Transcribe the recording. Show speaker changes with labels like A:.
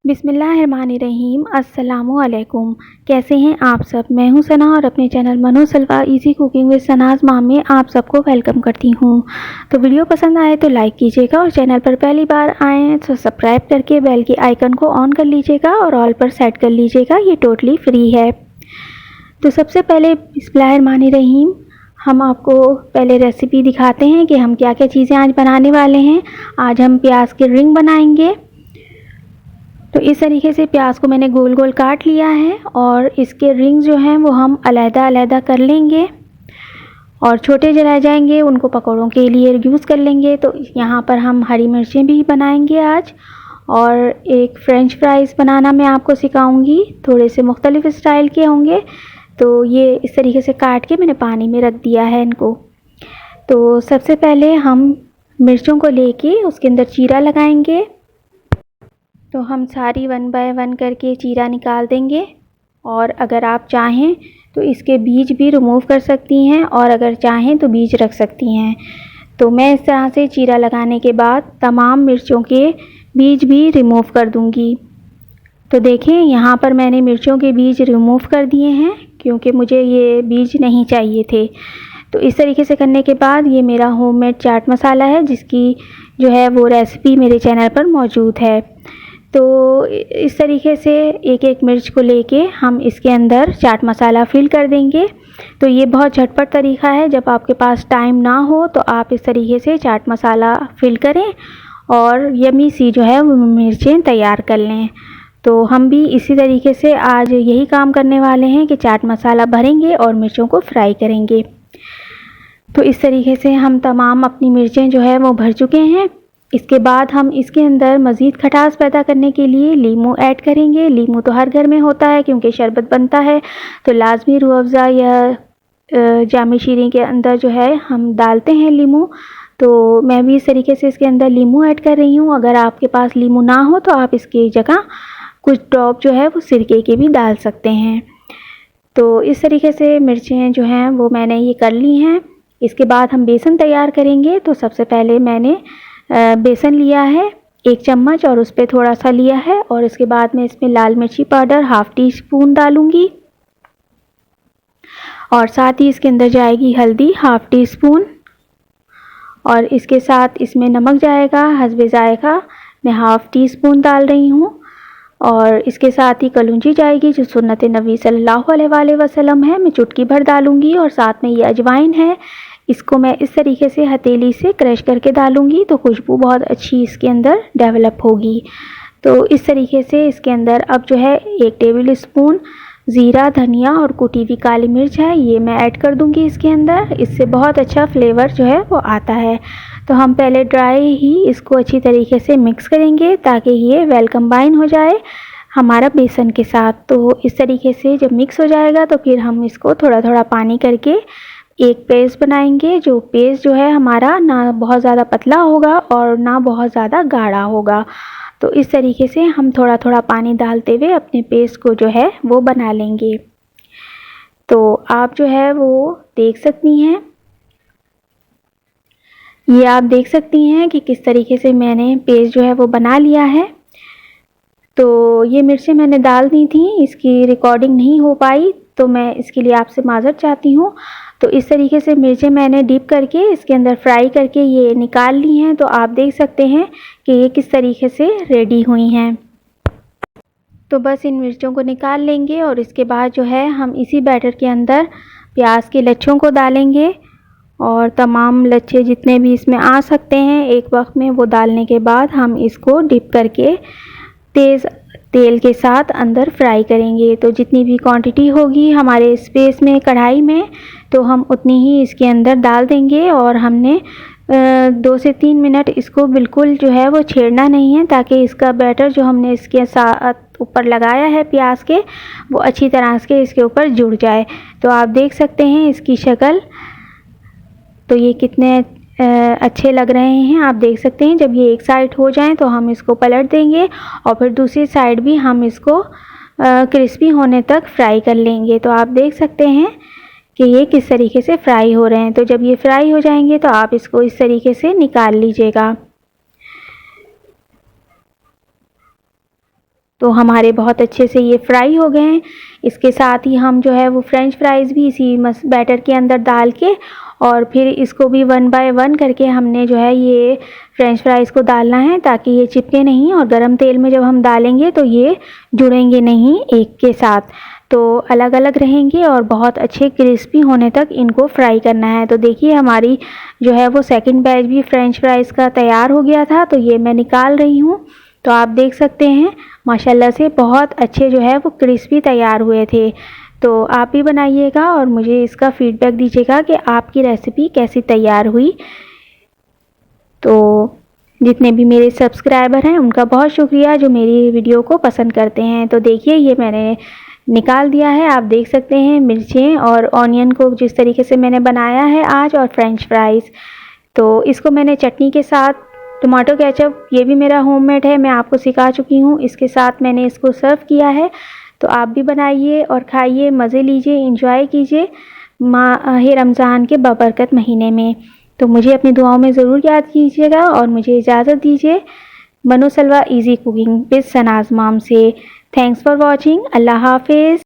A: बिस्मिल्लाहिर्रहमानिर्रहीम। अस्सलामुअलैकुम। कैसे हैं आप सब? मैं हूं सना और अपने चैनल मनो सलवा इजी कुकिंग विद सनाज माम में आप सबको वेलकम करती हूं। तो वीडियो पसंद आए तो लाइक कीजिएगा और चैनल पर पहली बार आए हैं तो सब्सक्राइब करके बेल की आइकन को ऑन कर लीजिएगा और ऑल पर सेट कर लीजिएगा, ये टोटली फ्री है। तो सबसे पहले बिस्मिल्लाहिर्रहमानिर्रहीम, हम आपको पहले रेसिपी दिखाते हैं कि हम क्या क्या चीज़ें आज बनाने वाले हैं। आज हम प्याज के रिंग बनाएंगे। तो इस तरीके से प्याज को मैंने गोल गोल काट लिया है और इसके रिंग जो हैं वो हम अलग-अलग कर लेंगे और छोटे जो रह जाएंगे उनको पकौड़ों के लिए यूज़ कर लेंगे। तो यहाँ पर हम हरी मिर्चें भी बनाएंगे आज, और एक फ्रेंच फ्राइज़ बनाना मैं आपको सिखाऊंगी। थोड़े से मुख्तलिफ स्टाइल के होंगे। तो ये इस तरीके से काट के मैंने पानी में रख दिया है इनको। तो सबसे पहले हम मिर्चों को लेके उसके अंदर चीरा लगाएंगे। तो हम सारी 1 बाय 1 करके चीरा निकाल देंगे, और अगर आप चाहें तो इसके बीज भी रिमूव कर सकती हैं और अगर चाहें तो बीज रख सकती हैं। तो मैं इस तरह से चीरा लगाने के बाद तमाम मिर्चों के बीज भी रिमूव कर दूंगी। तो देखें, यहाँ पर मैंने मिर्चों के बीज रिमूव कर दिए हैं क्योंकि मुझे ये बीज नहीं चाहिए थे। तो इस तरीके से करने के बाद ये मेरा होममेड चाट मसाला है, जिसकी जो है वो रेसिपी मेरे चैनल पर मौजूद है। तो इस तरीके से एक एक मिर्च को लेके हम इसके अंदर चाट मसाला फिल कर देंगे। तो ये बहुत झटपट तरीका है, जब आपके पास टाइम ना हो तो आप इस तरीके से चाट मसाला फिल करें और यमी सी जो है वो मिर्चें तैयार कर लें। तो हम भी इसी तरीके से आज यही काम करने वाले हैं कि चाट मसाला भरेंगे और मिर्चों को फ्राई करेंगे। तो इस तरीके से हम तमाम अपनी मिर्चें जो है वो भर चुके हैं। इसके बाद हम इसके अंदर मज़ीद खटास पैदा करने के लिए लीमू ऐड करेंगे। लीमू तो हर घर में होता है क्योंकि शरबत बनता है, तो लाजमी रूह अफ़ज़ा या जामी शीरी के अंदर जो है हम डालते हैं लीमू। तो मैं भी इस तरीके से इसके अंदर लीमू ऐड कर रही हूँ। अगर आपके पास लीमू ना हो तो आप इसकी जगह कुछ ड्रॉप जो है वो सिरके के भी डाल सकते हैं। तो इस तरीके से मिर्चें जो हैं वो मैंने ये कर ली हैं। इसके बाद हम बेसन तैयार करेंगे। तो सबसे पहले मैंने बेसन लिया है 1 चम्मच और उस पर थोड़ा सा लिया है, और इसके बाद मैं इसमें लाल मिर्ची पाउडर ½ टीस्पून डालूंगी, और साथ ही इसके अंदर जाएगी हल्दी ½ टीस्पून, और इसके साथ इसमें नमक जाएगा हस्बे जायका, मैं ½ टीस्पून डाल रही हूँ, और इसके साथ ही कलौंजी जाएगी जो सुन्नत नबी सल्लल्लाहु अलैहि वसल्लम है, मैं चुटकी भर डालूंगी, और साथ में ये अजवाइन है, इसको मैं इस तरीके से हथेली से क्रश करके डालूंगी तो खुशबू बहुत अच्छी इसके अंदर डेवलप होगी। तो इस तरीके से इसके अंदर अब जो है 1 टेबल स्पून ज़ीरा, धनिया और कुटी हुई काली मिर्च है, ये मैं ऐड कर दूंगी इसके अंदर। इससे बहुत अच्छा फ्लेवर जो है वो आता है। तो हम पहले ड्राई ही इसको अच्छी तरीके से मिक्स करेंगे ताकि ये वेल कंबाइन हो जाए हमारा बेसन के साथ। तो इस तरीके से जब मिक्स हो जाएगा तो फिर हम इसको थोड़ा थोड़ा पानी करके एक पेस्ट बनाएंगे, जो पेस्ट जो है हमारा ना बहुत ज़्यादा पतला होगा और ना बहुत ज़्यादा गाढ़ा होगा। तो इस तरीके से हम थोड़ा थोड़ा पानी डालते हुए अपने पेस्ट को जो है वो बना लेंगे। तो आप जो है वो देख सकती हैं, ये आप देख सकती हैं कि किस तरीके से मैंने पेस्ट जो है वो बना लिया है। तो ये मिर्चें मैंने डाल दी थी, इसकी रिकॉर्डिंग नहीं हो पाई तो मैं इसके लिए आपसे माज़रत चाहती हूँ। तो इस तरीके से मिर्चें मैंने डिप करके इसके अंदर फ्राई करके ये निकाल ली हैं। तो आप देख सकते हैं कि ये किस तरीके से रेडी हुई हैं। तो बस इन मिर्चों को निकाल लेंगे और इसके बाद जो है हम इसी बैटर के अंदर प्याज के लच्छों को डालेंगे, और तमाम लच्छे जितने भी इसमें आ सकते हैं एक वक्त में वो डालने के बाद हम इसको डिप करके तेज़ तेल के साथ अंदर फ्राई करेंगे। तो जितनी भी क्वांटिटी होगी हमारे स्पेस में कढ़ाई में, तो हम उतनी ही इसके अंदर डाल देंगे, और हमने 2 से 3 मिनट इसको बिल्कुल जो है वो छेड़ना नहीं है, ताकि इसका बैटर जो हमने इसके साथ ऊपर लगाया है प्याज के वो अच्छी तरह से इसके ऊपर जुड़ जाए। तो आप देख सकते हैं इसकी शक्ल, तो ये कितने अच्छे लग रहे हैं। आप देख सकते हैं जब ये एक साइड हो जाएं तो हम इसको पलट देंगे और फिर दूसरी साइड भी हम इसको क्रिस्पी होने तक फ्राई कर लेंगे। तो आप देख सकते हैं कि ये किस तरीके से फ्राई हो रहे हैं। तो जब ये फ्राई हो जाएंगे तो आप इसको इस तरीके से निकाल लीजिएगा। तो हमारे बहुत अच्छे से ये फ्राई हो गए हैं। इसके साथ ही हम जो है वो फ्रेंच फ्राइज़ भी इसी बैटर के अंदर डाल के और फिर इसको भी 1 बाय 1 करके हमने जो है ये फ्रेंच फ्राइज़ को डालना है, ताकि ये चिपके नहीं और गरम तेल में जब हम डालेंगे तो ये जुड़ेंगे नहीं एक के साथ, तो अलग अलग रहेंगे और बहुत अच्छे क्रिस्पी होने तक इनको फ्राई करना है। तो देखिए हमारी जो है वो सेकंड बैच भी फ्रेंच फ्राइज़ का तैयार हो गया था, तो ये मैं निकाल रही हूँ। तो आप देख सकते हैं माशाल्लाह से बहुत अच्छे जो है वो क्रिस्पी तैयार हुए थे। तो आप भी बनाइएगा और मुझे इसका फ़ीडबैक दीजिएगा कि आपकी रेसिपी कैसी तैयार हुई। तो जितने भी मेरे सब्सक्राइबर हैं उनका बहुत शुक्रिया जो मेरी वीडियो को पसंद करते हैं। तो देखिए ये मैंने निकाल दिया है, आप देख सकते हैं मिर्चें और ऑनियन को जिस तरीके से मैंने बनाया है आज, और फ्रेंच फ्राइज़। तो इसको मैंने चटनी के साथ टमाटो केचप, ये भी मेरा होममेड है, मैं आपको सिखा चुकी हूँ, इसके साथ मैंने इसको सर्व किया है। तो आप भी बनाइए और खाइए, मज़े लीजिए, एंजॉय कीजिए माह रमज़ान के बबरकत महीने में। तो मुझे अपनी दुआओं में ज़रूर याद कीजिएगा और मुझे इजाज़त दीजिए Manu Salwa easy cooking with Sanaz mom से। Thanks for watching. अल्लाह हाफिज़।